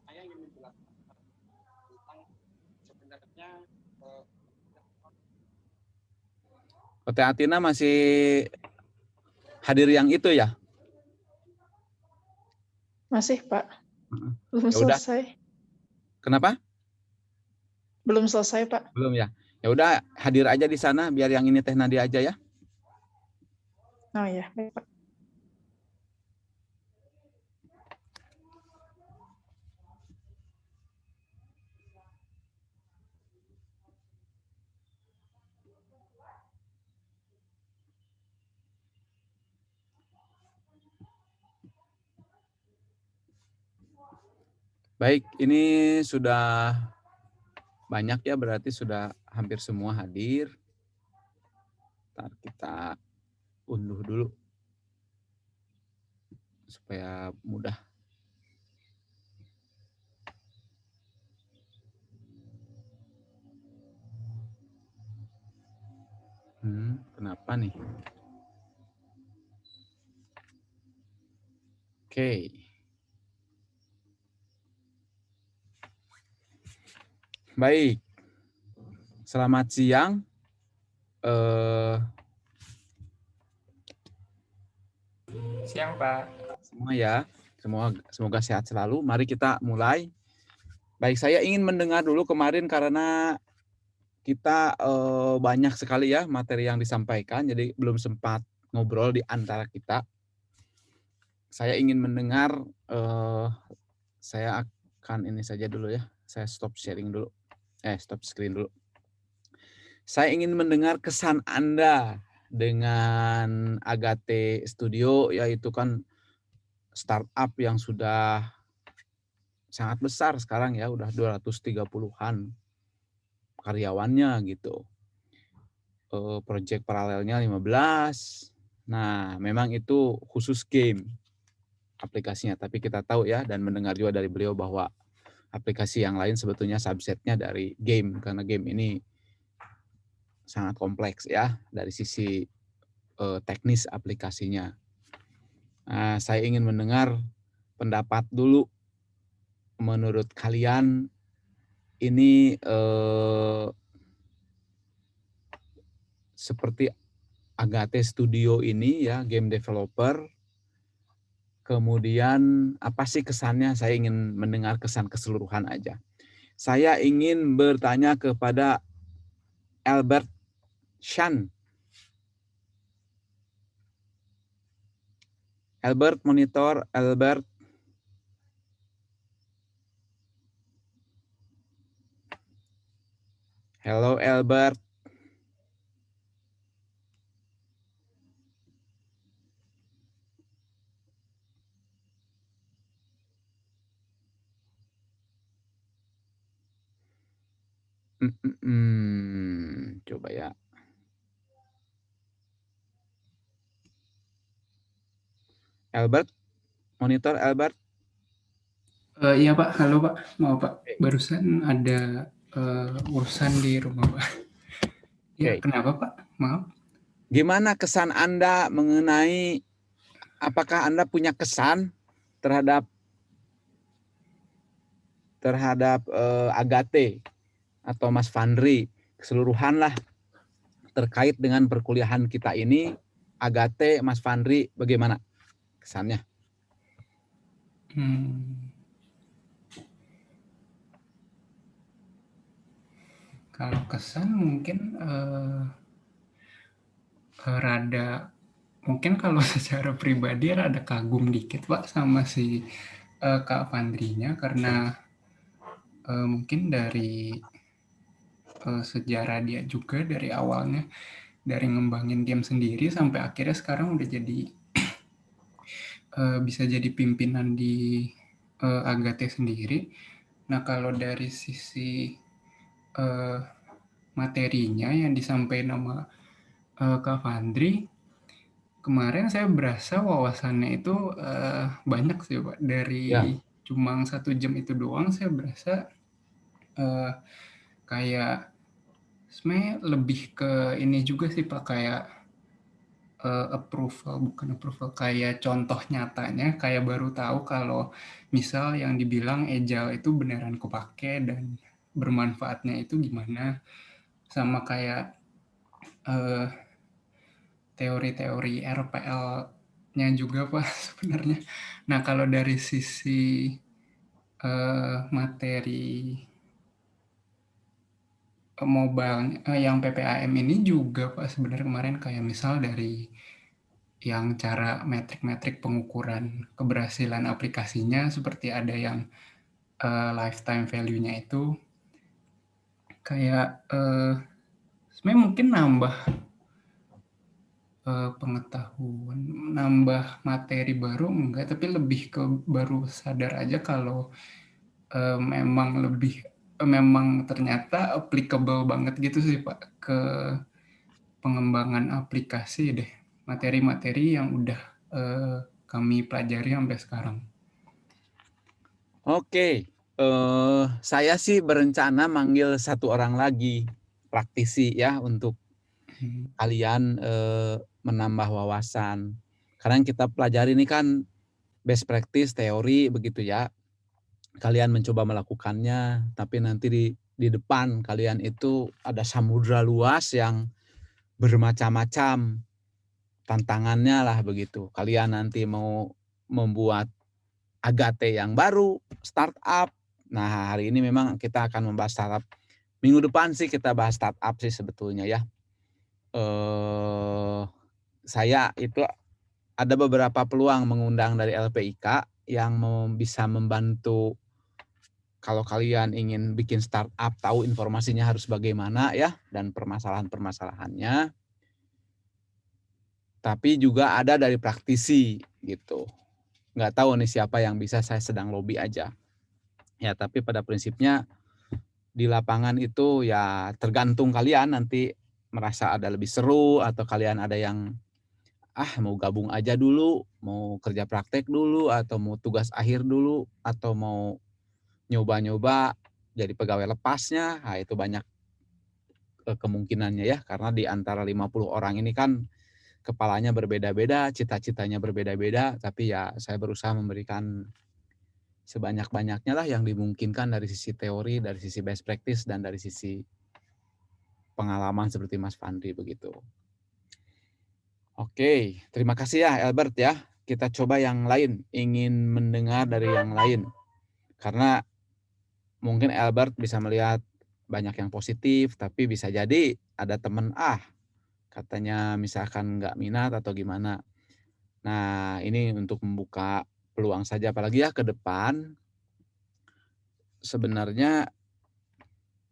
Saya ingin menjelaskan tentang sebenarnya Teh Atina masih hadir yang itu ya? Masih, Pak. Belum Ya udah. selesai. Kenapa? Belum selesai, Pak. Belum ya. Ya udah hadir aja di sana biar yang ini Teh Nadia aja ya. Oh ya, baik, Pak. Baik, ini sudah banyak ya, berarti sudah hampir semua hadir. Ntar kita unduh dulu supaya mudah. Kenapa nih? Oke. Baik. Selamat siang. Siang, Pak. Semua ya. Semoga sehat selalu. Mari kita mulai. Baik, saya ingin mendengar dulu kemarin karena kita banyak sekali ya materi yang disampaikan, jadi belum sempat ngobrol di antara kita. Saya ingin mendengar, saya akan ini saja dulu ya, saya stop sharing dulu, stop screen dulu. Saya ingin mendengar kesan Anda dengan Agate Studio, yaitu kan startup yang sudah sangat besar sekarang ya, udah 230-an karyawannya gitu. Project paralelnya 15. Nah, memang itu khusus game aplikasinya, tapi kita tahu ya dan mendengar juga dari beliau bahwa aplikasi yang lain sebetulnya subsetnya dari game, karena game ini sangat kompleks ya dari sisi teknis aplikasinya. Nah, saya ingin mendengar pendapat dulu, menurut kalian ini seperti Agate Studio ini ya, game developer, kemudian apa sih kesannya? Saya ingin mendengar kesan keseluruhan aja. Saya ingin bertanya kepada Albert Chan. Albert, monitor, Albert. Hello, Albert. Coba ya. Albert, monitor Albert. Iya, Pak. Halo, Pak. Mau, Pak. Barusan ada urusan di rumah, Pak. Ya, kenapa, Pak? Maaf. Gimana kesan Anda mengenai, apakah Anda punya kesan terhadap Agate atau Mas Fandri keseluruhan lah terkait dengan perkuliahan kita ini? Agate, Mas Fandri, bagaimana kesannya? Kalau kesan mungkin rada, mungkin kalau secara pribadi rada kagum dikit, Pak, sama si Kak Fandrinya, karena mungkin dari sejarah dia juga dari awalnya, dari ngembangin game sendiri sampai akhirnya sekarang udah jadi bisa jadi pimpinan di Agate sendiri. Nah, kalau dari sisi materinya yang disampaikan sama Kak Fandri, kemarin saya berasa wawasannya itu banyak sih, Pak. Dari cuma 1 jam itu doang saya berasa kayak sebenarnya lebih ke ini juga sih, Pak, kayak bukan approval, kayak contoh nyatanya, kayak baru tahu kalau misal yang dibilang agile itu beneran kepake dan bermanfaatnya itu gimana. Sama kayak teori-teori RPL-nya juga Pak sebenarnya. Nah, kalau dari sisi materi mobile yang PPAM ini juga Pak sebenarnya kemarin kayak misal dari yang cara metrik-metrik pengukuran keberhasilan aplikasinya seperti ada yang lifetime value-nya itu kayak sebenarnya mungkin nambah pengetahuan, nambah materi baru enggak, tapi lebih ke baru sadar aja kalau memang ternyata applicable banget gitu sih Pak ke pengembangan aplikasi deh, materi-materi yang udah kami pelajari sampai sekarang. Oke, saya sih berencana manggil 1 orang lagi praktisi ya untuk kalian menambah wawasan. Karena yang kita pelajari ini kan best practice teori begitu ya. Kalian mencoba melakukannya, tapi nanti di depan kalian itu ada samudra luas yang bermacam-macam tantangannya lah begitu. Kalian nanti mau membuat Agate yang baru, startup. Nah, hari ini memang kita akan membahas startup. Minggu depan sih kita bahas startup sih sebetulnya ya. Saya itu ada beberapa peluang mengundang dari LPIK yang bisa membantu kalau kalian ingin bikin startup, tahu informasinya harus bagaimana ya, dan permasalahan-permasalahannya. Tapi juga ada dari praktisi gitu. Nggak tahu nih siapa yang bisa, saya sedang lobby aja. Ya, tapi pada prinsipnya di lapangan itu ya tergantung kalian nanti merasa ada lebih seru atau kalian ada yang mau gabung aja dulu, mau kerja praktek dulu atau mau tugas akhir dulu atau mau nyoba-nyoba jadi pegawai lepasnya. Nah, itu banyak kemungkinannya ya karena di antara 50 orang ini kan kepalanya berbeda-beda, cita-citanya berbeda-beda, tapi ya saya berusaha memberikan sebanyak-banyaknya lah yang dimungkinkan dari sisi teori, dari sisi best practice, dan dari sisi pengalaman seperti Mas Fandri begitu. Oke, terima kasih ya Albert ya. Kita coba yang lain, ingin mendengar dari yang lain. Karena mungkin Albert bisa melihat banyak yang positif, tapi bisa jadi ada teman katanya misalkan nggak minat atau gimana. Nah, ini untuk membuka peluang saja, apalagi ya ke depan sebenarnya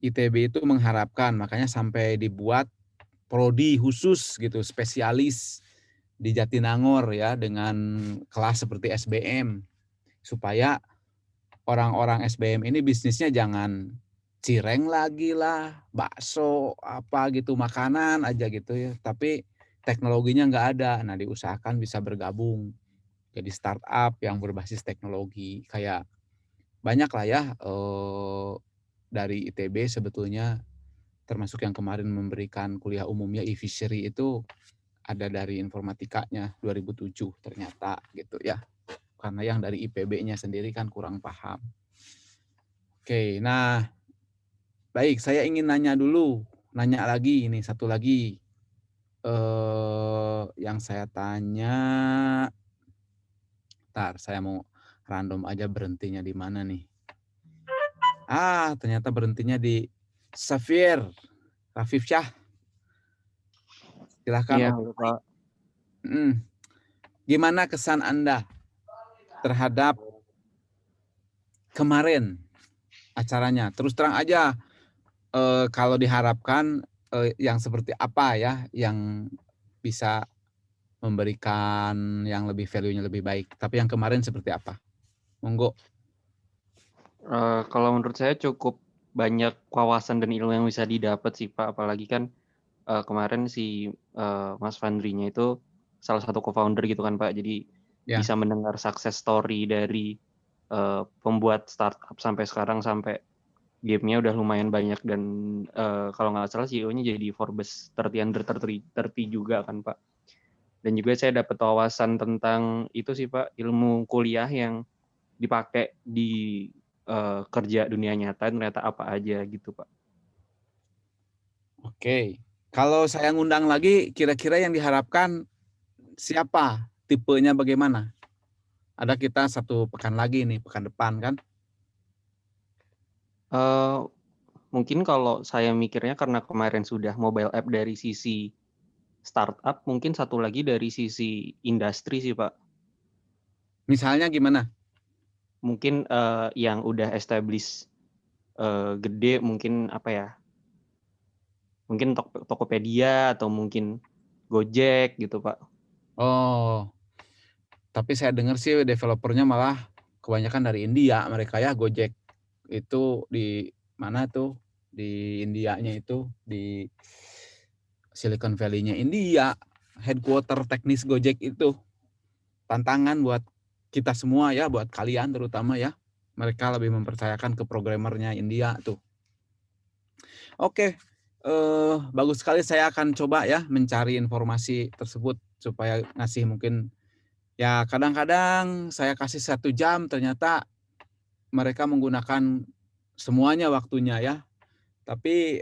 ITB itu mengharapkan, makanya sampai dibuat prodi khusus gitu, spesialis di Jatinangor ya dengan kelas seperti SBM supaya orang-orang SBM ini bisnisnya jangan cireng lagi lah, bakso apa gitu, makanan aja gitu ya, tapi teknologinya nggak ada. Nah, diusahakan bisa bergabung jadi startup yang berbasis teknologi. Kayak banyak lah ya dari ITB sebetulnya, termasuk yang kemarin memberikan kuliah umumnya e-fishery itu ada dari informatikanya 2007 ternyata gitu ya. Karena yang dari IPB-nya sendiri kan kurang paham. Oke, nah baik, saya ingin nanya lagi ini satu lagi. Yang saya tanya, saya mau random aja berhentinya di mana nih. Ternyata berhentinya di Safir Rafif Syah. Silahkan. Iya, Pak. Gimana kesan Anda terhadap kemarin acaranya? Terus terang aja, kalau diharapkan yang seperti apa ya yang bisa memberikan yang lebih value-nya lebih baik. Tapi yang kemarin seperti apa? Monggo. Kalau menurut saya cukup banyak wawasan dan ilmu yang bisa didapat sih Pak, apalagi kan kemarin si Mas Fandrinya itu salah satu co-founder gitu kan Pak, jadi Ya. bisa mendengar success story dari pembuat startup sampai sekarang, sampai game-nya udah lumayan banyak dan kalau nggak salah CEO-nya jadi Forbes 30 under 30 juga kan Pak. Dan juga saya dapat wawasan tentang itu sih Pak, ilmu kuliah yang dipakai di kerja dunia nyata ternyata apa aja gitu Pak. Oke. Kalau saya ngundang lagi, kira-kira yang diharapkan siapa? Tipenya bagaimana? Ada kita 1 pekan lagi nih, pekan depan kan? Mungkin kalau saya mikirnya karena kemarin sudah mobile app dari sisi startup, mungkin satu lagi dari sisi industri sih Pak. Misalnya gimana? Mungkin yang udah establish gede mungkin apa ya? Mungkin Tokopedia atau mungkin Gojek gitu Pak. Oh, tapi saya dengar sih developernya malah kebanyakan dari India mereka ya, Gojek itu di mana tuh? Di Indianya itu, di Silicon Valley-nya India, headquarter teknis Gojek itu. Tantangan buat kita semua ya, buat kalian terutama ya. Mereka lebih mempercayakan ke programmernya India tuh. Oke, bagus sekali, saya akan coba ya mencari informasi tersebut supaya ngasih mungkin ya kadang-kadang saya kasih 1 jam ternyata mereka menggunakan semuanya waktunya ya. Tapi,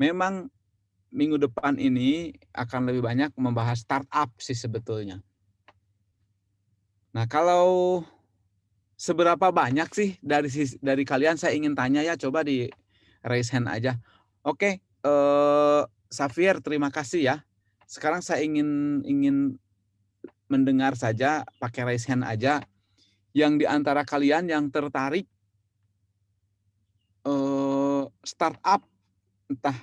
memang minggu depan ini akan lebih banyak membahas startup sih sebetulnya. Nah, kalau seberapa banyak sih dari kalian, saya ingin tanya ya, coba di raise hand aja. Oke, Xavier terima kasih ya. Sekarang saya ingin mendengar saja, pakai raise hand aja, yang di antara kalian yang tertarik startup, entah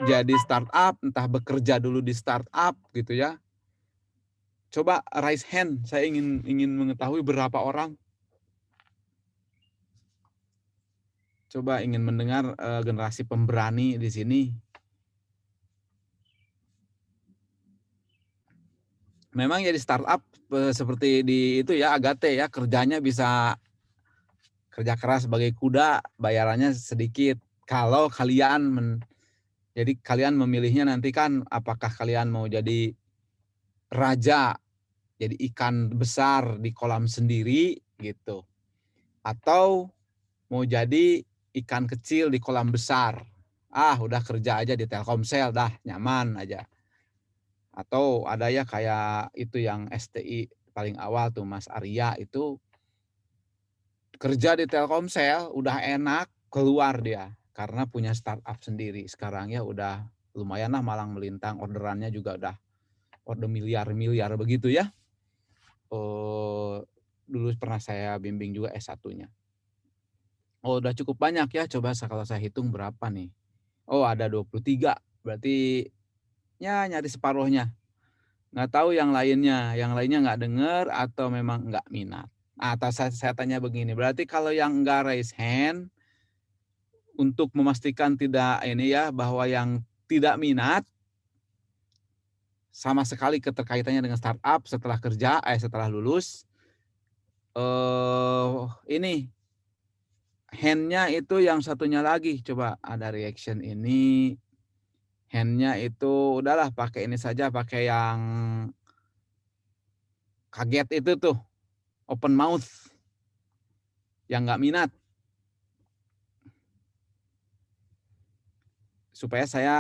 jadi startup, entah bekerja dulu di startup gitu ya. Coba raise hand, saya ingin mengetahui berapa orang. Coba ingin mendengar generasi pemberani di sini. Memang jadi startup seperti di itu ya, Agate ya, kerjanya bisa kerja keras sebagai kuda, bayarannya sedikit. Kalau kalian jadi kalian memilihnya nanti kan apakah kalian mau jadi raja, jadi ikan besar di kolam sendiri gitu, atau mau jadi ikan kecil di kolam besar. Udah kerja aja di Telkomsel dah, nyaman aja. Atau ada ya kayak itu yang STI paling awal tuh Mas Arya itu kerja di Telkomsel udah enak, keluar dia karena punya startup sendiri. Sekarang ya udah lumayan lah malang melintang, orderannya juga udah order miliar-miliar begitu ya. Dulu pernah saya bimbing juga S1-nya. Oh, udah cukup banyak ya, coba kalau saya hitung berapa nih. Oh, ada 23, berarti ya nyari separuhnya. Nggak tahu yang lainnya nggak dengar atau memang nggak minat. Atau saya tanya begini, berarti kalau yang nggak raise hand, untuk memastikan tidak ini ya, bahwa yang tidak minat, sama sekali keterkaitannya dengan startup setelah lulus, ini hand-nya itu yang satunya lagi, coba ada reaction ini, hand-nya itu udahlah pakai ini saja, pakai yang kaget itu tuh, open mouth, yang nggak minat. Supaya saya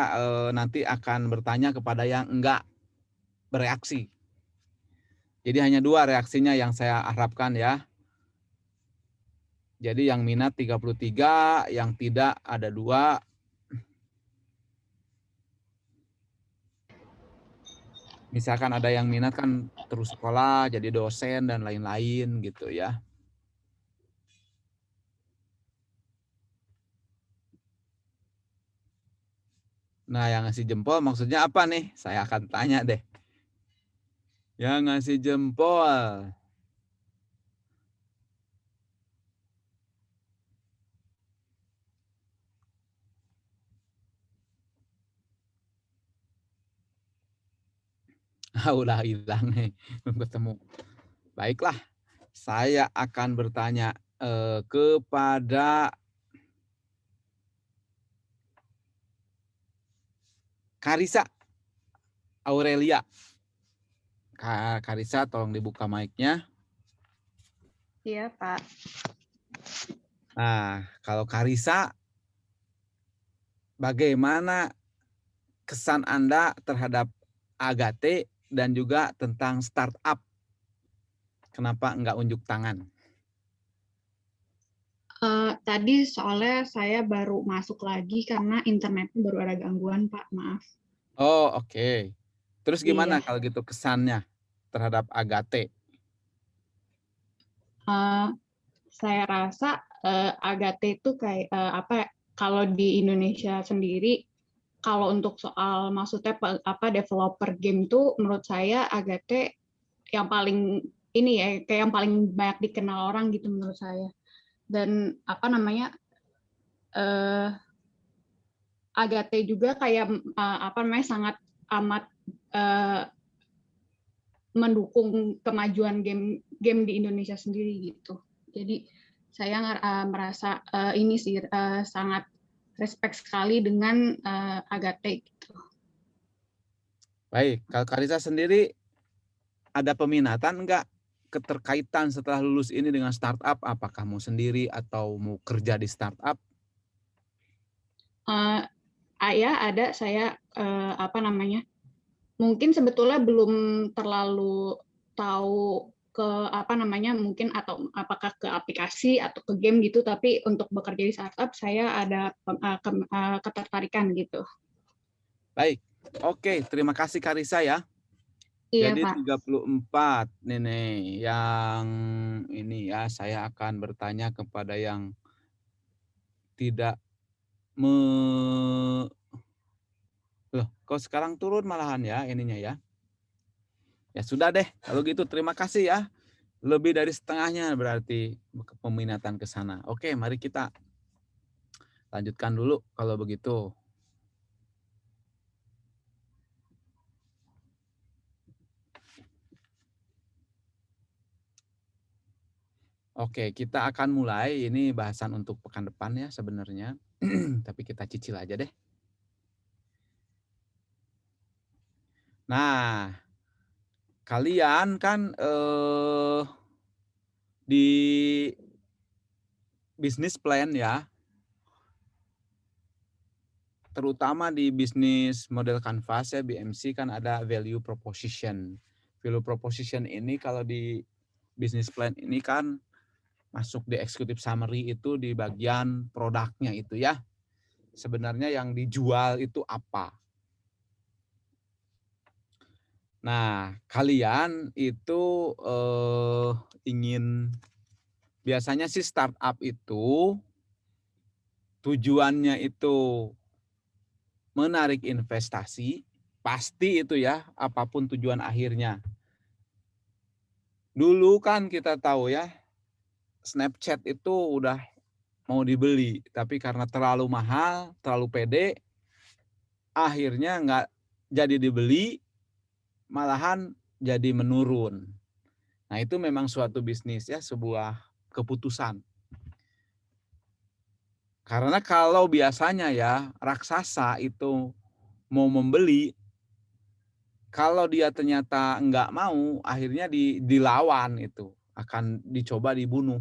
nanti akan bertanya kepada yang enggak bereaksi. Jadi hanya 2 reaksinya yang saya harapkan ya. Jadi yang minat 33, yang tidak ada 2. Misalkan ada yang minat kan terus sekolah, jadi dosen dan lain-lain gitu ya. Nah, yang ngasih jempol maksudnya apa nih? Saya akan tanya deh. Yang ngasih jempol. Udah hilang nih, belum ketemu. Baiklah, saya akan bertanya kepada Karisa. Aurelia. Karisa tolong dibuka mic-nya. Iya, Pak. Nah, kalau Karisa, bagaimana kesan Anda terhadap Agate dan juga tentang startup? Kenapa enggak unjuk tangan? Tadi soalnya saya baru masuk lagi karena internetnya baru ada gangguan, Pak. Maaf. Oh, oke. Terus gimana Iya. kalau gitu kesannya terhadap Agate? Saya rasa Agate itu kayak kalau di Indonesia sendiri, kalau untuk soal maksudnya developer game tuh menurut saya Agate yang paling ini ya, kayak yang paling banyak dikenal orang gitu menurut saya. Dan Agate juga kayak sangat amat mendukung kemajuan game di Indonesia sendiri gitu. Jadi saya merasa ini sih sangat respect sekali dengan Agate gitu. Baik, kalau Karisa sendiri ada peminatan enggak keterkaitan setelah lulus ini dengan startup? Apakah mau sendiri atau mau kerja di startup? Ya ada, saya mungkin sebetulnya belum terlalu tahu ke mungkin atau apakah ke aplikasi atau ke game gitu, tapi untuk bekerja di startup saya ada ketertarikan gitu. Baik, oke, terima kasih Karisa ya. Iya, Jadi Pak. 34 nih yang ini ya, saya akan bertanya kepada yang tidak loh, kok sekarang turun malahan ya ininya ya. Ya sudah deh, kalau gitu terima kasih ya. Lebih dari setengahnya berarti peminatan ke sana. Oke, mari kita lanjutkan dulu kalau begitu. Oke, kita akan mulai. Ini bahasan untuk pekan depan ya sebenarnya. Tapi kita cicil aja deh. Nah, kalian kan di bisnis plan ya, terutama di bisnis model canvas ya, BMC kan ada value proposition. Value proposition ini kalau di bisnis plan ini kan masuk di executive summary itu di bagian produknya itu ya. Sebenarnya yang dijual itu apa? Nah, kalian itu ingin biasanya sih startup itu tujuannya itu menarik investasi, pasti itu ya, apapun tujuan akhirnya. Dulu kan kita tahu ya, Snapchat itu udah mau dibeli, tapi karena terlalu mahal, terlalu pede, akhirnya nggak jadi dibeli, malahan jadi menurun. Nah itu memang suatu bisnis ya, sebuah keputusan. Karena kalau biasanya ya, raksasa itu mau membeli, kalau dia ternyata nggak mau, akhirnya dilawan itu, akan dicoba dibunuh.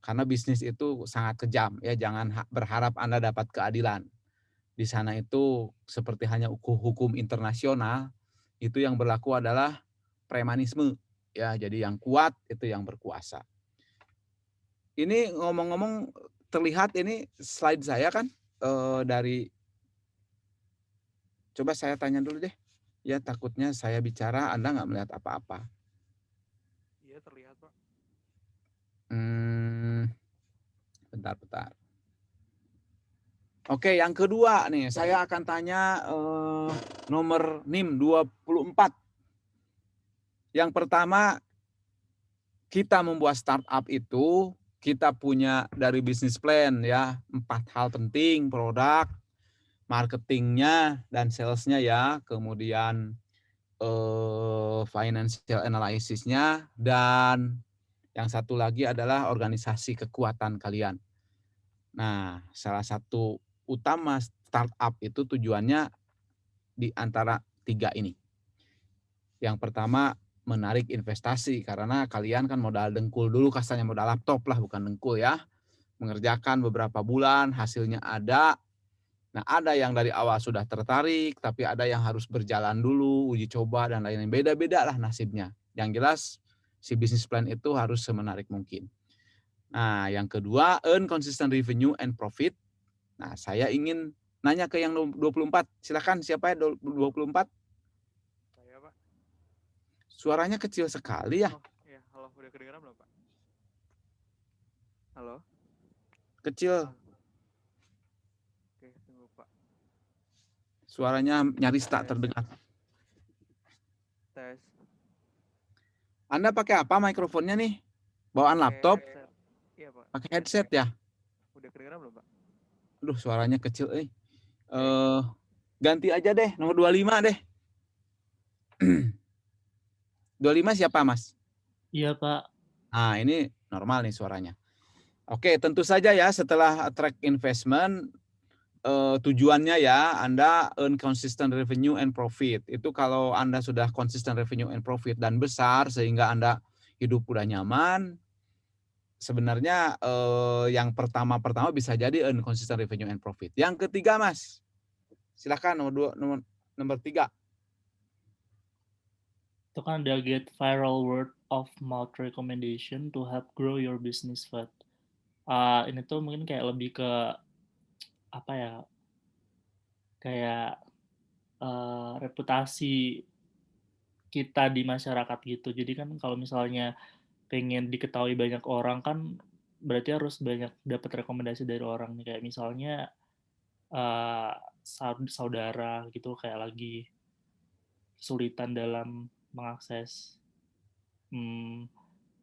Karena bisnis itu sangat kejam ya, jangan berharap Anda dapat keadilan. Di sana itu seperti hanya hukum internasional, itu yang berlaku adalah premanisme ya, jadi yang kuat itu yang berkuasa. Ini ngomong-ngomong terlihat ini slide saya kan dari, coba saya tanya dulu deh. Ya takutnya saya bicara Anda nggak melihat apa-apa. Iya terlihat Pak. Bentar. Oke, yang kedua nih, saya akan tanya nomor NIM 24. Yang pertama, kita membuat startup itu, kita punya dari bisnis plan ya, 4 hal penting, produk, marketingnya, dan salesnya ya, kemudian financial analysis-nya, dan yang satu lagi adalah organisasi kekuatan kalian. Nah, salah satu utama startup itu tujuannya di antara 3 ini. Yang pertama, menarik investasi karena kalian kan modal dengkul dulu, kasarnya modal laptop lah, bukan dengkul ya. Mengerjakan beberapa bulan, hasilnya ada. Nah, ada yang dari awal sudah tertarik, tapi ada yang harus berjalan dulu, uji coba dan lain-lain. Beda-beda lah nasibnya. Yang jelas si bisnis plan itu harus semenarik mungkin. Nah, yang kedua, earn consistent revenue and profit. Nah, saya ingin nanya ke yang 24. Silakan, siapa ya 24? Saya, Pak. Suaranya kecil sekali ya. Oh, iya. Halo, udah kedengeran belum, Pak? Halo? Kecil. Oke, tunggu, Pak. Suaranya nyaris tak terdengar. Tes. Anda pakai apa mikrofonnya nih? Bawaan laptop? Headset. Iya, Pak. Pakai headset ya? Udah kedengeran belum, Pak? Aduh, suaranya kecil. Ganti aja deh, nomor 25 deh. 25 siapa, Mas? Iya, Pak. Nah, ini normal nih suaranya. Oke, tentu saja ya setelah attract investment, tujuannya ya Anda earn consistent revenue and profit. Itu kalau Anda sudah consistent revenue and profit dan besar sehingga Anda hidup udah nyaman, sebenarnya yang pertama bisa jadi earn consistent revenue and profit. Yang ketiga, Mas. Silakan nomor 3. Itu kan ada get viral word of mouth recommendation to help grow your business fast. Ini tuh mungkin kayak lebih ke apa ya? Kayak reputasi kita di masyarakat gitu. Jadi kan kalau misalnya pengen diketahui banyak orang kan berarti harus banyak dapat rekomendasi dari orang nih, kayak misalnya saudara gitu kayak lagi kesulitan dalam mengakses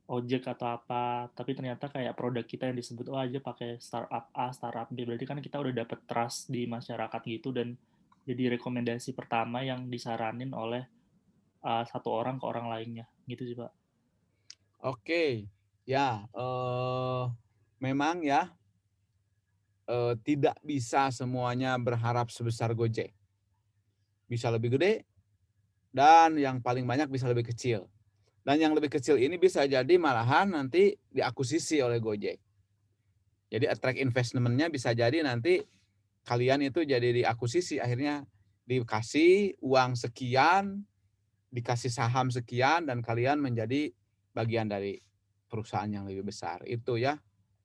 ojek atau apa, tapi ternyata kayak produk kita yang disebut aja pakai startup A, startup B, berarti kan kita udah dapet trust di masyarakat gitu dan jadi rekomendasi pertama yang disaranin oleh satu orang ke orang lainnya gitu sih, Pak. Oke, ya memang ya tidak bisa semuanya berharap sebesar Gojek. Bisa lebih gede dan yang paling banyak bisa lebih kecil. Dan yang lebih kecil ini bisa jadi malahan nanti diakuisisi oleh Gojek. Jadi attract investment-nya bisa jadi nanti kalian itu jadi diakuisisi, akhirnya dikasih uang sekian, dikasih saham sekian, dan kalian menjadi bagian dari perusahaan yang lebih besar. Itu ya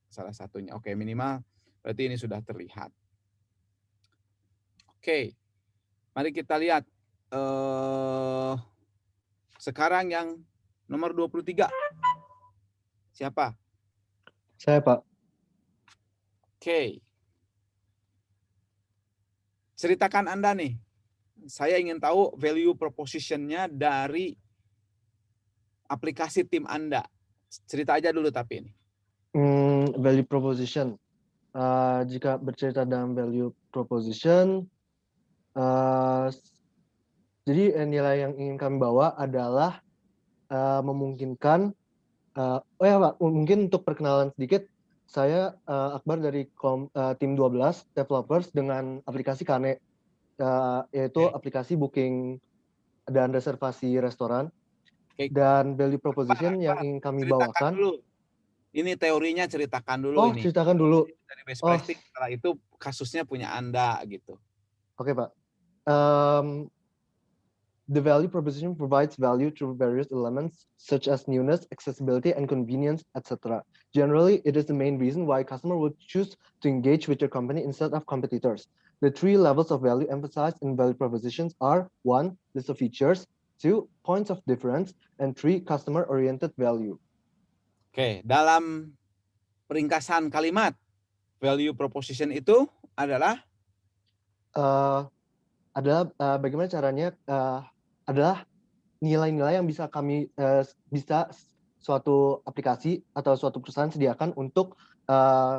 salah satunya. Oke, minimal berarti ini sudah terlihat. Oke, mari kita lihat. Sekarang yang nomor 23. Siapa? Saya, Pak. Oke. Ceritakan Anda nih. Saya ingin tahu value proposition-nya dari aplikasi tim Anda. Cerita aja dulu tapi ini. Value proposition. Jika bercerita dalam value proposition, jadi nilai yang ingin kami bawa adalah memungkinkan, ya Pak, mungkin untuk perkenalan sedikit, saya Akbar dari tim 12 developers dengan aplikasi Kane, yaitu aplikasi booking dan reservasi restoran. Oke. Dan value proposition yang ingin kami bawakan. Dulu. Ini teorinya ceritakan dulu ini. Ceritakan dulu. Dari best practice, setelah itu kasusnya punya Anda gitu. Oke, Pak. The value proposition provides value through various elements such as newness, accessibility, and convenience, etc. Generally, it is the main reason why a customer would choose to engage with your company instead of competitors. The 3 levels of value emphasized in value propositions are 1. List of features, 2. Points of difference, and 3. Customer-oriented value. Oke, dalam ringkasan kalimat, value proposition itu adalah? Bagaimana caranya, adalah nilai-nilai yang bisa kami bisa suatu aplikasi atau suatu perusahaan sediakan untuk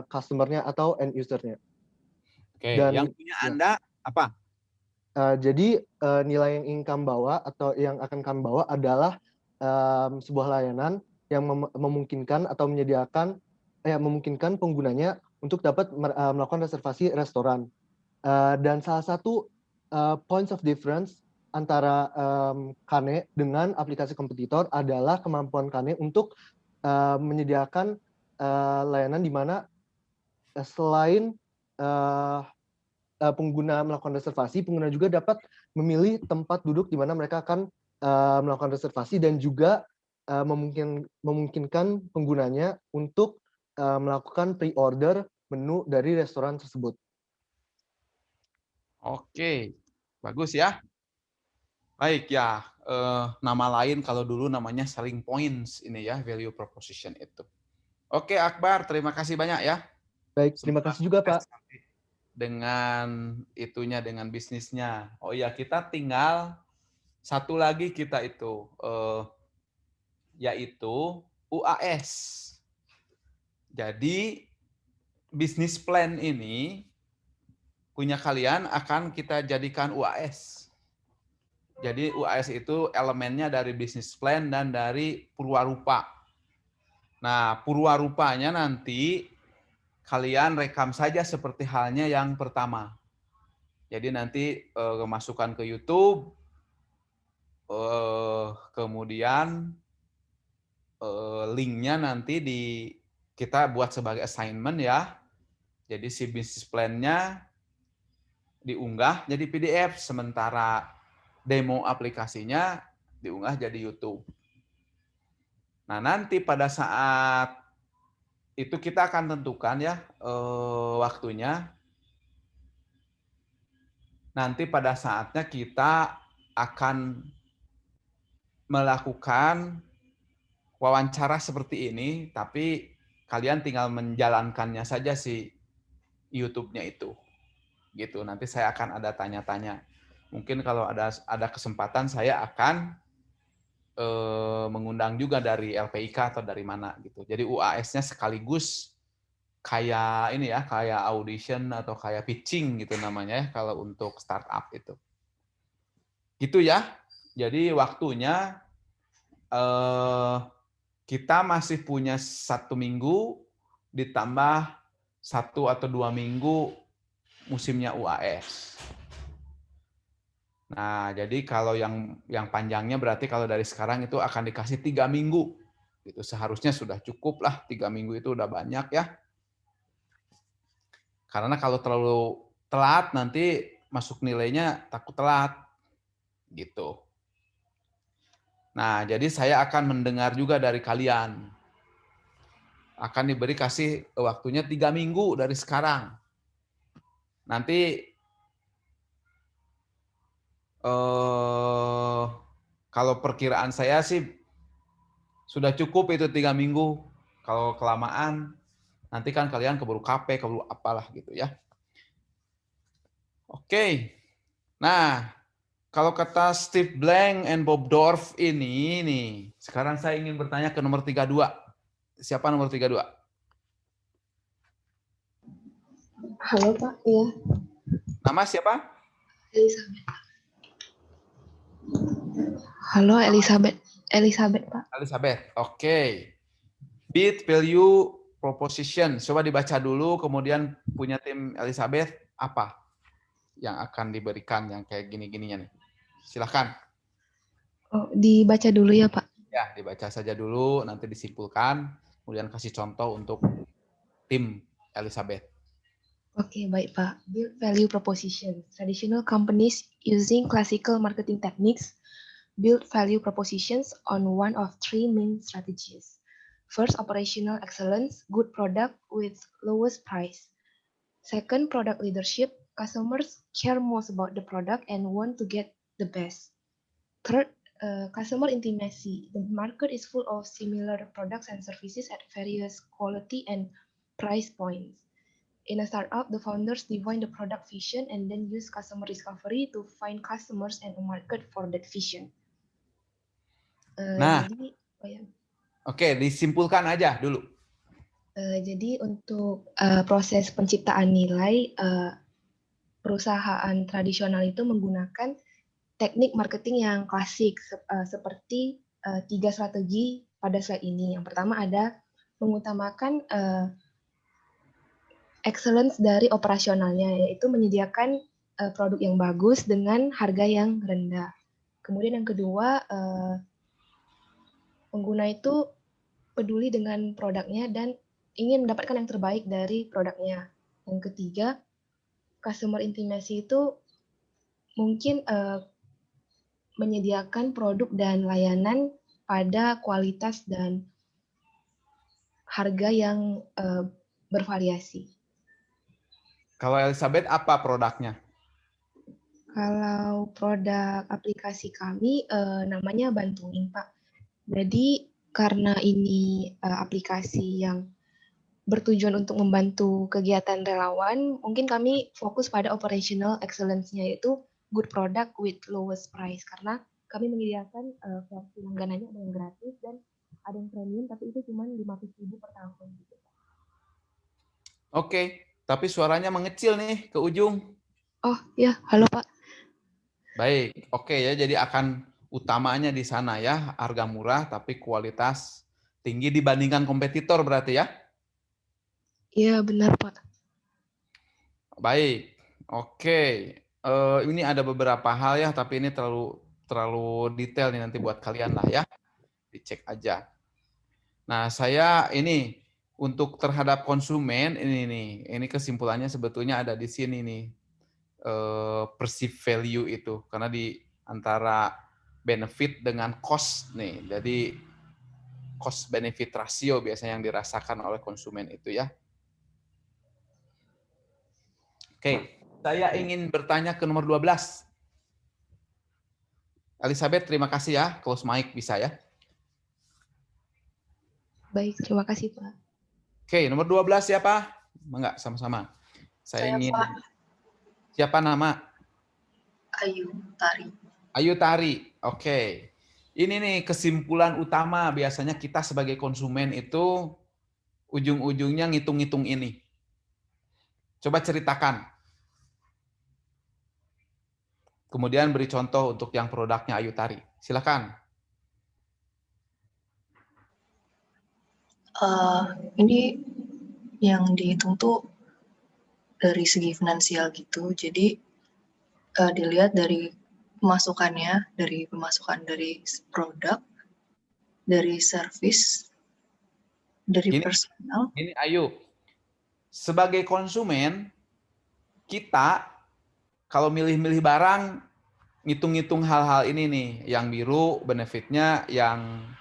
customer-nya atau end user-nya. Oke, Dan yang punya Anda apa? Jadi nilai yang ingin kami bawa atau yang akan kami bawa adalah sebuah layanan yang memungkinkan atau memungkinkan penggunanya untuk dapat melakukan reservasi restoran. Dan salah satu points of difference antara Kane dengan aplikasi kompetitor adalah kemampuan Kane untuk menyediakan layanan di mana selain pengguna melakukan reservasi, pengguna juga dapat memilih tempat duduk di mana mereka akan melakukan reservasi dan juga memungkinkan penggunanya untuk melakukan pre-order menu dari restoran tersebut. Oke, bagus ya. Baik ya, nama lain kalau dulu namanya selling points ini ya, value proposition itu. Oke Akbar, terima kasih banyak ya. Baik, terima kasih juga Pak. Dengan itunya, dengan bisnisnya. Oh iya, kita tinggal satu lagi kita itu, yaitu UAS. Jadi bisnis plan ini punya kalian akan kita jadikan UAS. Jadi UAS itu elemennya dari bisnis plan dan dari purwarupa. Nah, purwarupanya nanti kalian rekam saja seperti halnya yang pertama. Jadi nanti masukkan ke YouTube, kemudian linknya nanti kita buat sebagai assignment ya. Jadi si bisnis plan-nya diunggah jadi PDF, sementara demo aplikasinya diunggah jadi YouTube. Nah, nanti pada saat itu kita akan tentukan ya waktunya. Nanti pada saatnya kita akan melakukan wawancara seperti ini, tapi kalian tinggal menjalankannya saja si YouTube-nya itu. Gitu. Nanti saya akan ada tanya-tanya. Mungkin kalau ada kesempatan saya akan mengundang juga dari LPIK atau dari mana gitu. Jadi UAS-nya sekaligus kayak ini ya, kayak audition atau kayak pitching gitu namanya ya kalau untuk startup itu. Gitu ya. Jadi waktunya kita masih punya 1 minggu ditambah 1 atau 2 minggu musimnya UAS. Nah, jadi kalau yang panjangnya berarti kalau dari sekarang itu akan dikasih 3 minggu. Itu seharusnya sudah cukup lah, 3 minggu itu udah banyak ya. Karena kalau terlalu telat nanti masuk nilainya takut telat. Gitu. Nah, jadi saya akan mendengar juga dari kalian. Akan diberi kasih waktunya 3 minggu dari sekarang. Nanti kalau perkiraan saya sih sudah cukup itu 3 minggu. Kalau kelamaan, nanti kan kalian keburu KP, keburu apalah gitu ya. Oke. Nah, kalau kata Steve Blank and Bob Dorff ini nih, sekarang saya ingin bertanya ke nomor 32. Siapa nomor 32? Halo Pak, iya. Nama siapa? Elizabeth. Halo Elizabeth. Elizabeth Pak. Elizabeth, oke. Bid value proposition. Coba dibaca dulu, kemudian punya tim Elizabeth apa yang akan diberikan yang kayak gini-gininya nih. Silahkan. Oh, dibaca dulu ya Pak. Ya, dibaca saja dulu, nanti disimpulkan, kemudian kasih contoh untuk tim Elizabeth. Oke, baik Pak. Build value proposition. Traditional companies using classical marketing techniques build value propositions on one of 3 main strategies. First, operational excellence, good product with lowest price. Second, product leadership. Customers care most about the product and want to get the best. Third, customer intimacy. The market is full of similar products and services at various quality and price points. In a startup, the founders define the product vision and then use customer discovery to find customers and a market for that vision. Nah, jadi, oke, disimpulkan aja dulu. Jadi untuk proses penciptaan nilai, perusahaan tradisional itu menggunakan teknik marketing yang klasik seperti 3 strategi pada slide ini. Yang pertama ada mengutamakan excellence dari operasionalnya, yaitu menyediakan produk yang bagus dengan harga yang rendah. Kemudian yang kedua, pengguna itu peduli dengan produknya dan ingin mendapatkan yang terbaik dari produknya. Yang ketiga, customer intimacy itu mungkin menyediakan produk dan layanan pada kualitas dan harga yang bervariasi. Kalau Elizabeth apa produknya? Kalau produk aplikasi kami namanya Bantuin, Pak. Jadi karena ini aplikasi yang bertujuan untuk membantu kegiatan relawan, mungkin kami fokus pada operational excellence-nya, yaitu good product with lowest price. Karena kami menyediakan versi langganannya ada yang gratis dan ada yang premium, tapi itu cuma 500.000 per tahun. Gitu. Oke, tapi suaranya mengecil nih ke ujung. Oh ya, halo Pak. Baik, oke ya. Jadi akan utamanya di sana ya, harga murah tapi kualitas tinggi dibandingkan kompetitor berarti ya? Iya benar Pak. Baik, oke. Ini ada beberapa hal ya, tapi ini terlalu detail nih nanti buat kalian lah ya, dicek aja. Nah saya ini untuk terhadap konsumen ini kesimpulannya sebetulnya ada di sini nih. Perceived value itu karena di antara benefit dengan cost nih, jadi cost benefit ratio biasanya yang dirasakan oleh konsumen itu ya. Oke, saya ingin bertanya ke nomor 12. Elizabeth, terima kasih ya, close mic bisa ya. Baik, terima kasih Pak. Oke, nomor 12 siapa? Enggak, sama-sama. Saya ingin Pak. Siapa nama? Ayu Tari. Ayu Tari. Oke. Ini nih kesimpulan utama biasanya kita sebagai konsumen itu ujung-ujungnya ngitung-ngitung ini. Coba ceritakan. Kemudian beri contoh untuk yang produknya Ayu Tari. Silakan. Ini yang dihitung tuh dari segi finansial gitu. Jadi dilihat dari pemasukannya, dari pemasukan dari produk, dari service, dari personal. Ini Ayu, sebagai konsumen kita kalau milih-milih barang ngitung-ngitung hal-hal ini nih, yang biru benefitnya, yang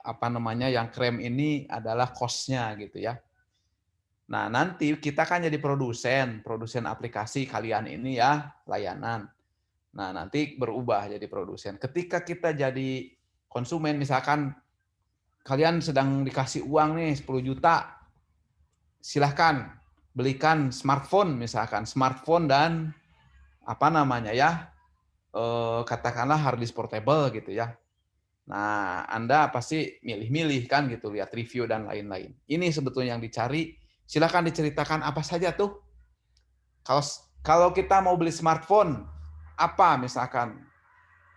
apa namanya, yang krem ini adalah cost-nya gitu ya. Nah, nanti kita kan jadi produsen aplikasi kalian ini ya, layanan. Nah, nanti berubah jadi produsen. Ketika kita jadi konsumen, misalkan kalian sedang dikasih uang nih 10 juta, silahkan belikan smartphone misalkan, smartphone dan apa namanya ya, katakanlah hard disk portable gitu ya. Nah, Anda pasti milih-milih kan gitu, lihat review dan lain-lain. Ini sebetulnya yang dicari. Silakan diceritakan apa saja tuh. Kalau kita mau beli smartphone, apa misalkan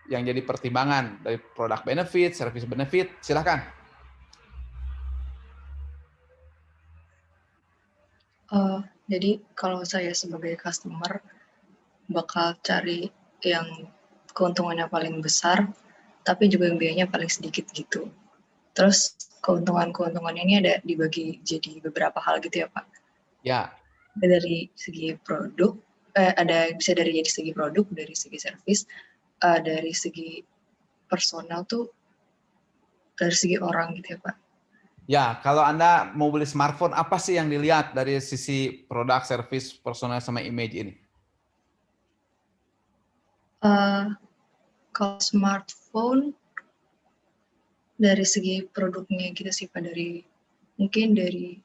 yang jadi pertimbangan dari produk benefit, service benefit, silakan. Jadi kalau saya sebagai customer bakal cari yang keuntungannya paling besar, tapi juga yang biayanya paling sedikit gitu. Terus keuntungan-keuntungan ini ada dibagi jadi beberapa hal gitu ya Pak? Ya. Dari segi produk, bisa dari segi produk, dari segi service, dari segi personal tuh, dari segi orang gitu ya Pak? Ya, kalau Anda mau beli smartphone, apa sih yang dilihat dari sisi produk, service, personal, sama image ini? Kalau smartphone, dari segi produknya gitu sih Pak, mungkin dari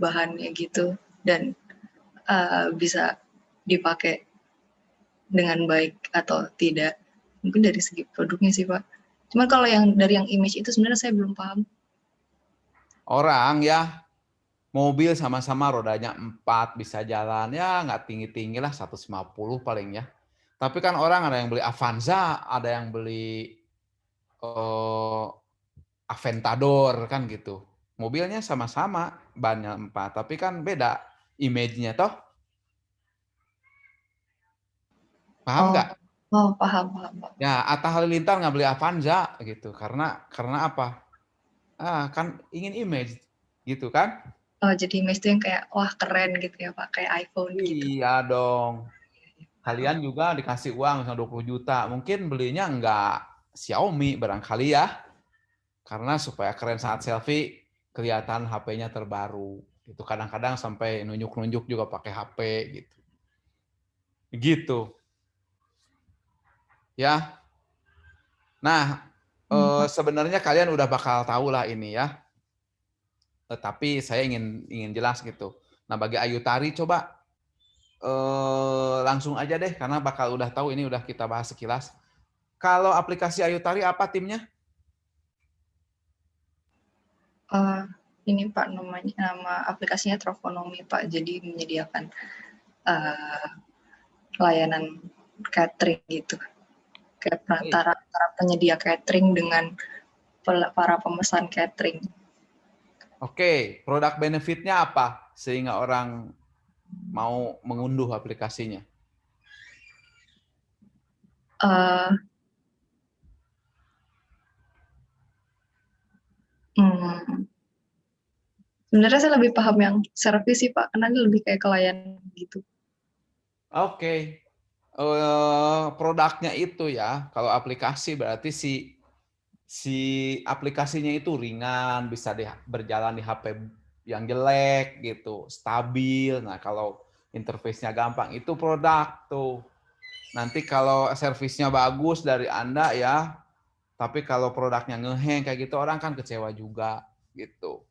bahannya gitu, dan bisa dipakai dengan baik atau tidak. Mungkin dari segi produknya sih Pak. Cuma kalau dari yang image itu sebenarnya saya belum paham. Orang ya, mobil sama-sama rodanya 4 bisa jalan, ya nggak tinggi-tinggi lah, 150 paling ya. Tapi kan orang ada yang beli Avanza, ada yang beli Aventador kan gitu. Mobilnya sama-sama, bannya 4, tapi kan beda image-nya toh. Paham nggak? Paham, Pak. Ya, Atta Halilintar nggak beli Avanza gitu karena apa? Kan ingin image gitu kan? Jadi image itu yang kayak wah keren gitu ya Pak, kayak iPhone gitu. Iya dong. Kalian juga dikasih uang misalnya 20 juta, mungkin belinya nggak Xiaomi barangkali ya. Karena supaya keren saat selfie, kelihatan HP-nya terbaru. Itu kadang-kadang sampai nunjuk-nunjuk juga pakai HP gitu. Gitu. Ya. Nah, sebenarnya kalian udah bakal tahu lah ini ya. Tapi saya ingin jelas gitu. Nah, bagi Ayu Tari coba langsung aja deh karena bakal udah tahu ini udah kita bahas sekilas. Kalau aplikasi Ayu Tari apa timnya? Ini Pak nama aplikasinya Trovonomy Pak. Jadi menyediakan layanan catering gitu. Kayak perantara penyedia catering dengan para pemesan catering. Oke, produk benefitnya apa sehingga orang mau mengunduh aplikasinya? Sebenarnya saya lebih paham yang service sih Pak, karena ini lebih kayak ke layanan gitu. Oke. Produknya itu ya, kalau aplikasi berarti si aplikasinya itu ringan, bisa berjalan di HP yang jelek gitu, stabil. Nah, kalau interface-nya gampang itu produk tuh. Nanti kalau servisnya bagus dari Anda ya, tapi kalau produknya ngeheng kayak gitu orang kan kecewa juga gitu.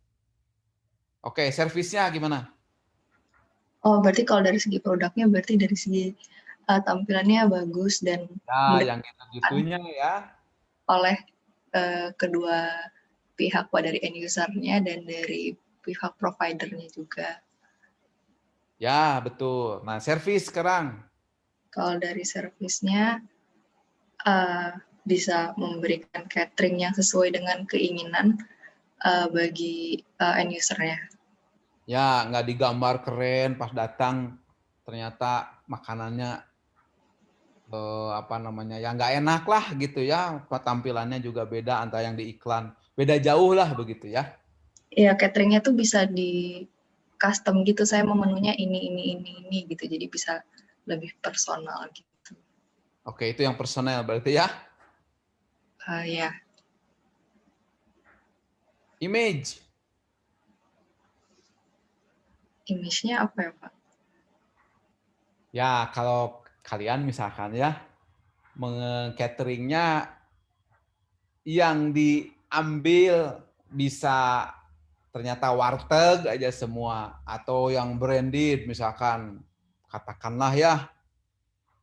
Oke, servisnya gimana? Berarti kalau dari segi produknya berarti dari segi tampilannya bagus dan yang gitu-gitunya ya. Oleh kedua pihak Pak, dari end user-nya dan dari pihak provider-nya juga. Ya, betul. Nah, servis sekarang. Kalau dari servisnya bisa memberikan catering yang sesuai dengan keinginan bagi end user-nya. Ya, nggak digambar keren pas datang ternyata makanannya ya nggak enak lah gitu ya, tampilannya juga beda antara yang di iklan, beda jauh lah begitu ya. Ya, cateringnya tuh bisa di custom gitu, saya mau menunya ini gitu, jadi bisa lebih personal gitu. Oke, itu yang personal berarti ya. Ya. Image-nya apa ya Pak? Ya, kalau kalian misalkan ya, cateringnya yang diambil bisa ternyata warteg aja semua, atau yang branded misalkan katakanlah ya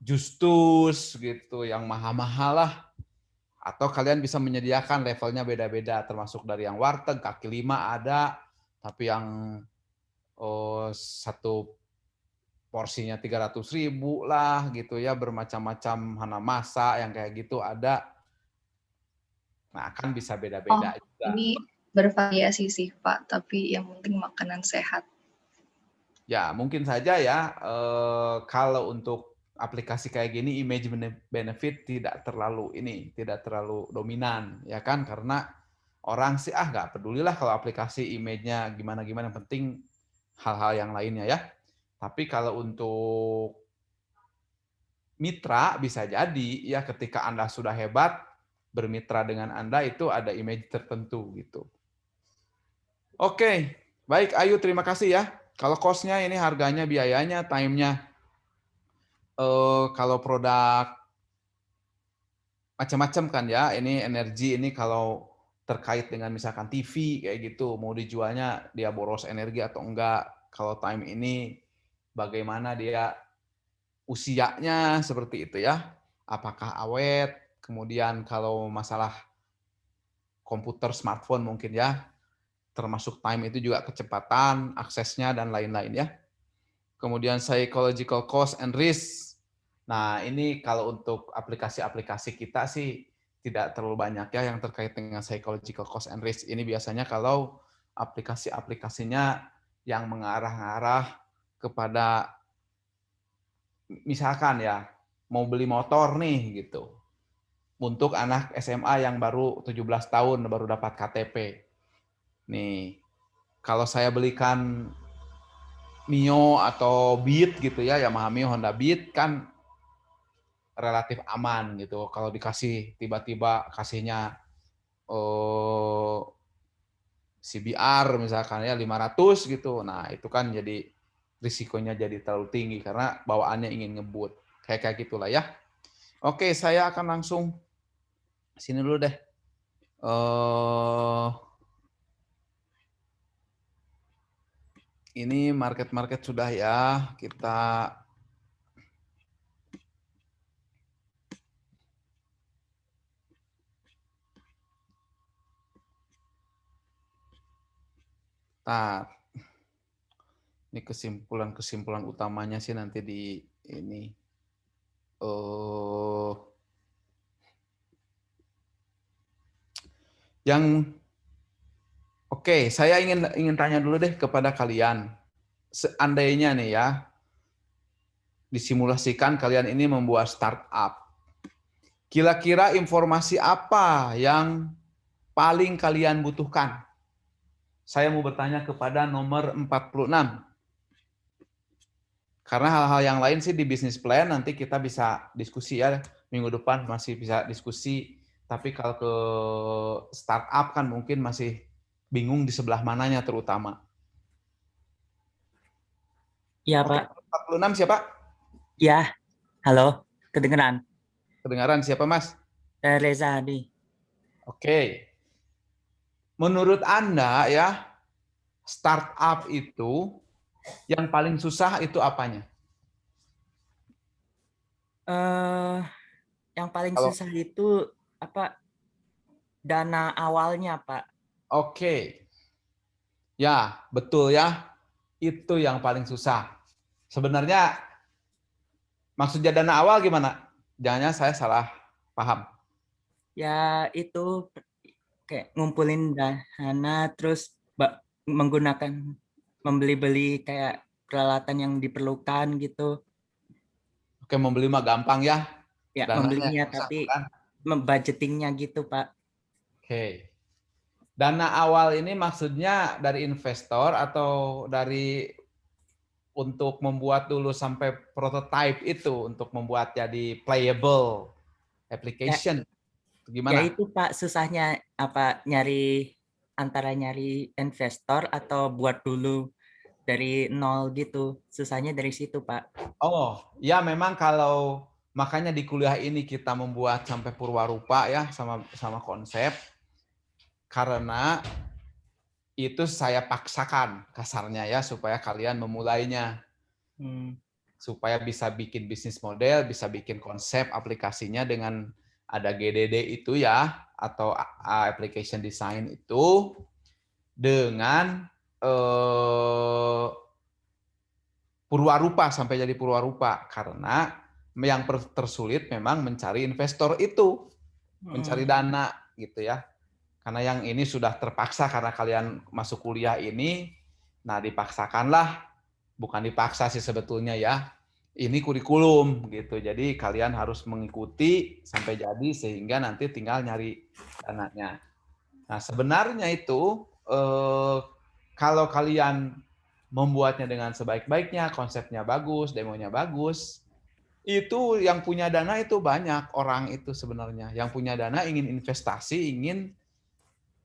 Justus gitu, yang mahal-mahal lah. Atau kalian bisa menyediakan levelnya beda-beda, termasuk dari yang warteg, kaki lima ada, tapi yang satu porsinya 300.000 lah gitu ya, bermacam-macam hanamasa yang kayak gitu ada. Nah, kan bisa beda-beda juga. Ini bervariasi sih Pak, tapi yang penting makanan sehat. Ya, mungkin saja ya, kalau untuk aplikasi kayak gini image benefit tidak terlalu dominan ya kan, karena orang sih nggak pedulilah kalau aplikasi image-nya gimana-gimana, yang penting hal-hal yang lainnya ya. Tapi kalau untuk mitra bisa jadi ya, ketika Anda sudah hebat bermitra dengan Anda itu ada image tertentu gitu. Oke, baik Ayu, terima kasih ya. Kalau cost-nya ini harganya, biayanya, time-nya. Kalau produk macam-macam kan ya, ini energi, ini kalau terkait dengan misalkan TV kayak gitu, mau dijualnya dia boros energi atau enggak. Kalau time ini bagaimana dia usianya seperti itu ya, apakah awet, kemudian kalau masalah komputer, smartphone mungkin ya, termasuk time itu juga kecepatan, aksesnya, dan lain-lain ya. Kemudian psychological cost and risk. Nah, ini kalau untuk aplikasi-aplikasi kita sih tidak terlalu banyak ya yang terkait dengan psychological cost and risk. Ini biasanya kalau aplikasi-aplikasinya yang mengarah-arah kepada misalkan ya mau beli motor nih gitu. Untuk anak SMA yang baru 17 tahun baru dapat KTP. Nih, kalau saya belikan Mio atau Beat gitu ya, Yamaha Mio, Honda Beat kan relatif aman gitu. Kalau dikasih tiba-tiba kasihnya CBR misalkan ya 500 gitu. Nah, itu kan jadi risikonya jadi terlalu tinggi karena bawaannya ingin ngebut. Kayak gitulah ya. Oke, saya akan langsung sini dulu deh. Ini market sudah ya. Kita ini kesimpulan utamanya sih nanti di ini. Oke, saya ingin tanya dulu deh kepada kalian. Seandainya nih ya, disimulasikan kalian ini membuat startup. Kira-kira informasi apa yang paling kalian butuhkan? Saya mau bertanya kepada nomor 46. Karena hal-hal yang lain sih di business plan nanti kita bisa diskusi ya. Minggu depan masih bisa diskusi. Tapi kalau ke startup kan mungkin masih bingung di sebelah mananya terutama. Ya, Oke, Pak. 46 siapa? Ya, halo. Kedengeran? Kedengaran siapa, Mas? Reza Hadi. Oke. Menurut Anda ya, startup itu yang paling susah itu apanya? Yang paling susah itu apa? Dana awalnya, Pak. Oke. Ya, betul ya. Itu yang paling susah. Sebenarnya maksudnya dana awal gimana? Jangan saya salah paham. Ya, itu kayak ngumpulin dana terus menggunakan membeli-beli kayak peralatan yang diperlukan gitu. Oke, membeli mah gampang ya. Ya, Dananya membelinya susah, tapi kan? budgetingnya gitu, Pak. Oke. Dana awal ini maksudnya dari investor atau dari untuk membuat dulu sampai prototype itu untuk membuat jadi playable application. Gimana? Ya itu Pak, susahnya apa antara nyari investor atau buat dulu dari nol gitu. Susahnya dari situ, Pak. Oh, ya memang kalau makanya di kuliah ini kita membuat sampai purwarupa ya sama konsep karena itu saya paksakan kasarnya ya supaya kalian memulainya. Supaya bisa bikin bisnis model, bisa bikin konsep aplikasinya dengan ada GDD itu ya atau application design itu dengan purwarupa sampai jadi purwarupa karena yang tersulit memang mencari investor itu, mencari dana gitu ya. Karena yang ini sudah terpaksa karena kalian masuk kuliah ini, nah dipaksakanlah, bukan dipaksa sih sebetulnya ya. Ini kurikulum gitu. Jadi kalian harus mengikuti sampai jadi sehingga nanti tinggal nyari dananya. Nah, sebenarnya itu kalau kalian membuatnya dengan sebaik-baiknya, konsepnya bagus, demonya bagus, itu yang punya dana itu banyak orang itu sebenarnya. Yang punya dana ingin investasi, ingin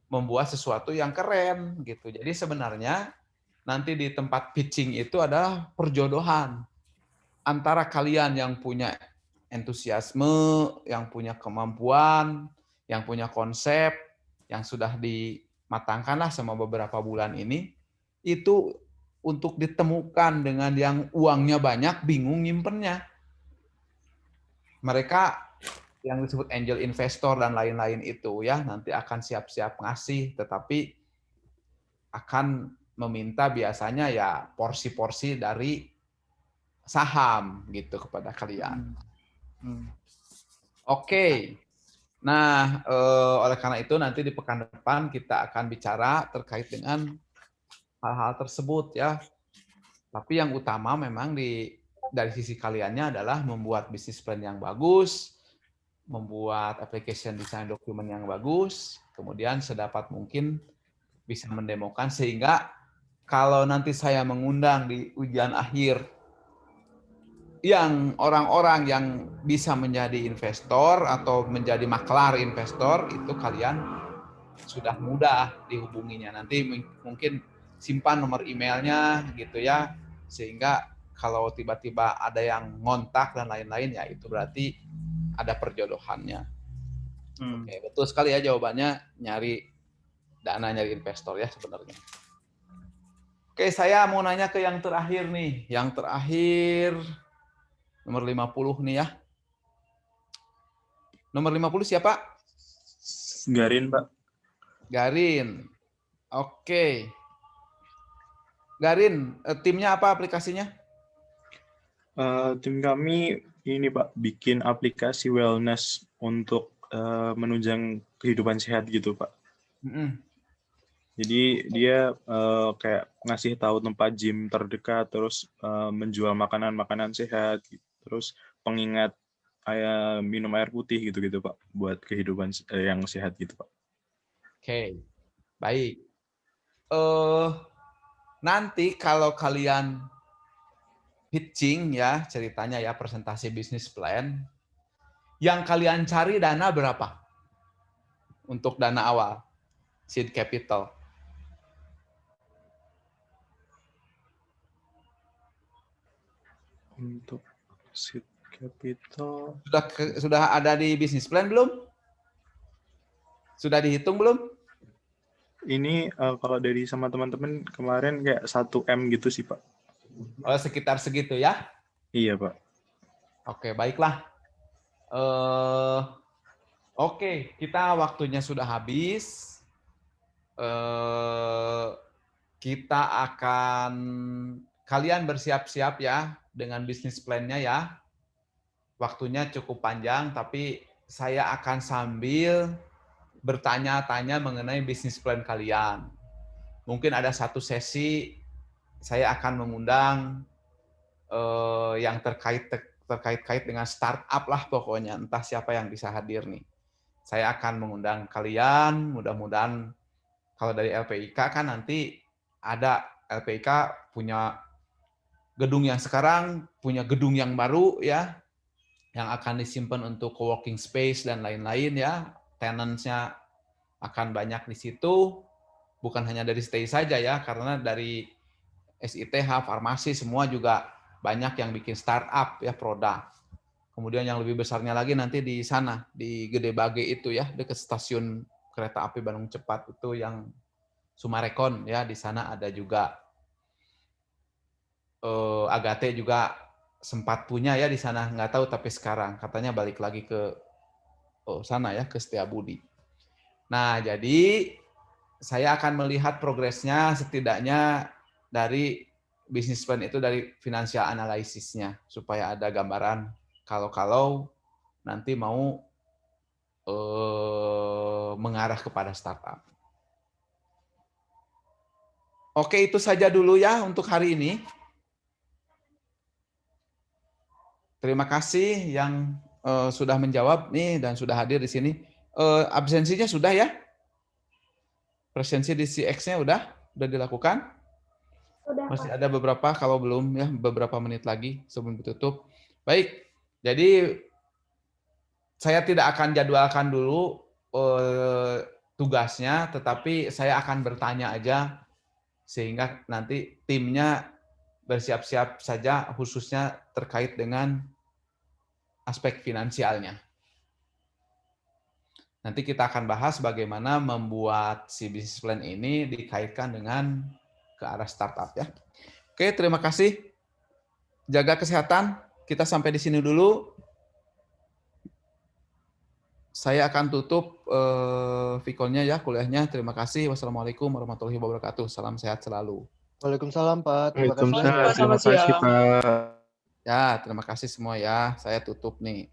membuat sesuatu yang keren gitu. Jadi sebenarnya nanti di tempat pitching itu adalah perjodohan antara kalian yang punya entusiasme, yang punya kemampuan, yang punya konsep, yang sudah dimatangkanlah selama beberapa bulan ini, itu untuk ditemukan dengan yang uangnya banyak, bingung nyimpennya. Mereka yang disebut angel investor dan lain-lain itu ya nanti akan siap-siap ngasih, tetapi akan meminta biasanya ya porsi-porsi dari saham gitu kepada kalian. Oke. Nah, oleh karena itu nanti di pekan depan kita akan bicara terkait dengan hal-hal tersebut ya. Tapi yang utama memang di dari sisi kaliannya adalah membuat bisnis plan yang bagus, membuat application design dokumen yang bagus, kemudian sedapat mungkin bisa mendemokan sehingga kalau nanti saya mengundang di ujian akhir yang orang-orang yang bisa menjadi investor atau menjadi maklar investor, itu kalian sudah mudah dihubunginya. Nanti mungkin simpan nomor emailnya gitu ya, sehingga kalau tiba-tiba ada yang ngontak dan lain-lain ya itu berarti ada perjodohannya. Oke, betul sekali ya jawabannya, nyari dana, nyari investor ya sebenarnya. Oke, saya mau nanya ke yang terakhir nih. Yang terakhir nomor 50 nih ya. Nomor 50 siapa? Garin, Pak. Garin. Oke. Garin, timnya apa aplikasinya? Tim kami ini Pak, bikin aplikasi wellness untuk menunjang kehidupan sehat gitu Pak. Jadi dia kayak ngasih tahu tempat gym terdekat, terus menjual makanan-makanan sehat, gitu. Terus pengingat minum air putih gitu-gitu Pak, buat kehidupan yang sehat gitu Pak. Oke, baik. Nanti kalau kalian pitching ya ceritanya ya presentasi bisnis plan, yang kalian cari dana berapa untuk dana awal seed capital? Untuk seed capital sudah ada di bisnis plan belum? Sudah dihitung belum? Ini kalau dari sama teman-teman kemarin kayak 1M gitu sih Pak. Oh, sekitar segitu ya? Iya Pak. Oke, baiklah. Oke, kita waktunya sudah habis. Kita akan, kalian bersiap-siap ya dengan bisnis plan-nya ya. Waktunya cukup panjang, tapi saya akan sambil bertanya-tanya mengenai bisnis plan kalian. Mungkin ada satu sesi saya akan mengundang yang terkait dengan startup lah pokoknya, entah siapa yang bisa hadir nih. Saya akan mengundang kalian, mudah-mudahan kalau dari LPIK kan nanti ada LPIK punya gedung yang sekarang, punya gedung yang baru ya, yang akan disimpan untuk co-working space dan lain-lain ya. Tenants-nya akan banyak di situ, bukan hanya dari stay saja ya, karena dari SITH, farmasi semua juga banyak yang bikin startup ya produk. Kemudian yang lebih besarnya lagi nanti di sana di Gede Bage itu ya, dekat stasiun kereta api Bandung Cepat itu yang Sumarekon ya, di sana ada juga. Agate juga sempat punya ya di sana, nggak tahu tapi sekarang katanya balik lagi ke sana ya, ke Setiabudi. Nah, jadi saya akan melihat progresnya setidaknya dari bisnis plan itu, dari financial analysisnya, supaya ada gambaran kalau nanti mau mengarah kepada startup. Oke, itu saja dulu ya untuk hari ini. Terima kasih yang sudah menjawab nih dan sudah hadir di sini. Absensinya sudah ya? Presensi di CX-nya udah dilakukan? Sudah, Masih Pak. ada beberapa, kalau belum ya beberapa menit lagi sebelum ditutup. Baik, jadi saya tidak akan jadwalkan dulu tugasnya, tetapi saya akan bertanya aja sehingga nanti timnya bersiap-siap saja khususnya terkait dengan aspek finansialnya. Nanti kita akan bahas bagaimana membuat si business plan ini dikaitkan dengan ke arah startup ya. Oke, terima kasih. Jaga kesehatan. Kita sampai di sini dulu. Saya akan tutup vCall-nya ya, kuliahnya. Terima kasih. Wassalamualaikum warahmatullahi wabarakatuh. Salam sehat selalu. Waalaikumsalam Pak. Terima kasih. Waalaikumsalam. Terima kasih Pak. Ya, terima kasih semua ya. Saya tutup nih.